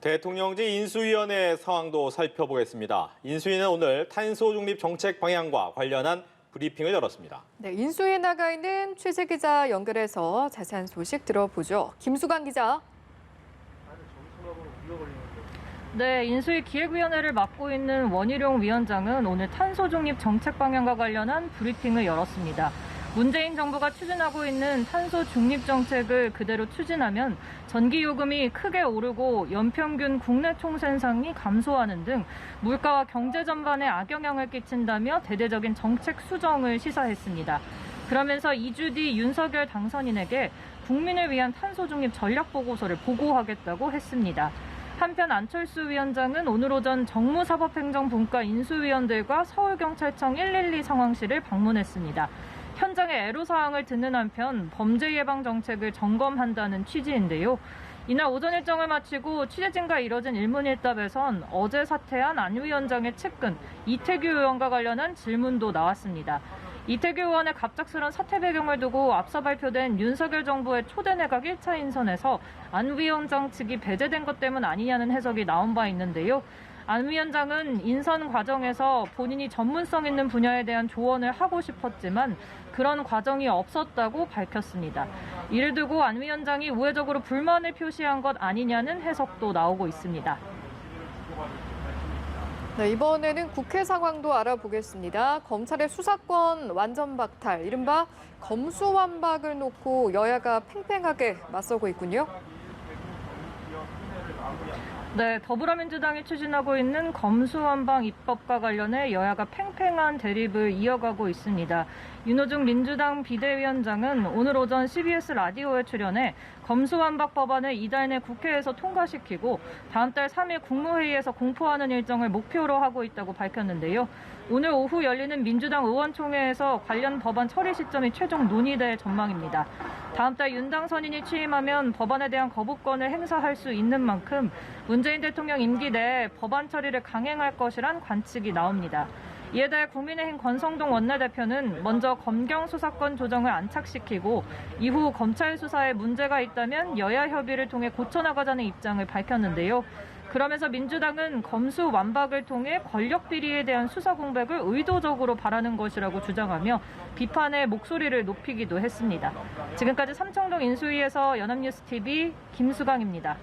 대통령직 인수위원회 상황도 살펴보겠습니다. 인수위는 오늘 탄소 중립 정책 방향과 관련한 브리핑을 열었습니다. 네, 인수위에 나가 있는 취재 기자 연결해서 자세한 소식 들어보죠. 김수강 기자. 네, 인수위 기획위원회를 맡고 있는 원희룡 위원장은 오늘 탄소 중립 정책 방향과 관련한 브리핑을 열었습니다. 문재인 정부가 추진하고 있는 탄소 중립 정책을 그대로 추진하면 전기 요금이 크게 오르고 연평균 국내 총생산이 감소하는 등 물가와 경제 전반에 악영향을 끼친다며 대대적인 정책 수정을 시사했습니다. 그러면서 2주 뒤 윤석열 당선인에게 국민을 위한 탄소 중립 전략 보고서를 보고하겠다고 했습니다. 한편 안철수 위원장은 오늘 오전 정무사법행정분과 인수위원들과 서울경찰청 112 상황실을 방문했습니다. 현장의 애로사항을 듣는 한편 범죄 예방 정책을 점검한다는 취지인데요. 이날 오전 일정을 마치고 취재진과 이뤄진 일문일답에선 어제 사퇴한 안 위원장의 측근 이태규 의원과 관련한 질문도 나왔습니다. 이태규 의원의 갑작스런 사퇴 배경을 두고 앞서 발표된 윤석열 정부의 초대 내각 1차 인선에서 안 위원장 측이 배제된 것 때문 아니냐는 해석이 나온 바 있는데요. 안 위원장은 인선 과정에서 본인이 전문성 있는 분야에 대한 조언을 하고 싶었지만 그런 과정이 없었다고 밝혔습니다. 이를 두고 안 위원장이 우회적으로 불만을 표시한 것 아니냐는 해석도 나오고 있습니다. 네, 이번에는 국회 상황도 알아보겠습니다. 검찰의 수사권 완전 박탈, 이른바 검수완박을 놓고 여야가 팽팽하게 맞서고 있군요. 네, 더불어민주당이 추진하고 있는 검수완박 입법과 관련해 여야가 팽팽한 대립을 이어가고 있습니다. 윤호중 민주당 비대위원장은 오늘 오전 CBS 라디오에 출연해 검수완박 법안을 이달 내 국회에서 통과시키고 다음 달 3일 국무회의에서 공포하는 일정을 목표로 하고 있다고 밝혔는데요. 오늘 오후 열리는 민주당 의원총회에서 관련 법안 처리 시점이 최종 논의될 전망입니다. 다음 달 윤 당선인이 취임하면 법안에 대한 거부권을 행사할 수 있는 만큼 문재인 대통령 임기 내에 법안 처리를 강행할 것이란 관측이 나옵니다. 이에 대해 국민의힘 권성동 원내대표는 먼저 검경 수사권 조정을 안착시키고 이후 검찰 수사에 문제가 있다면 여야 협의를 통해 고쳐나가자는 입장을 밝혔는데요. 그러면서 민주당은 검수 완박을 통해 권력 비리에 대한 수사 공백을 의도적으로 바라는 것이라고 주장하며 비판의 목소리를 높이기도 했습니다. 지금까지 삼청동 인수위에서 연합뉴스TV 김수강입니다.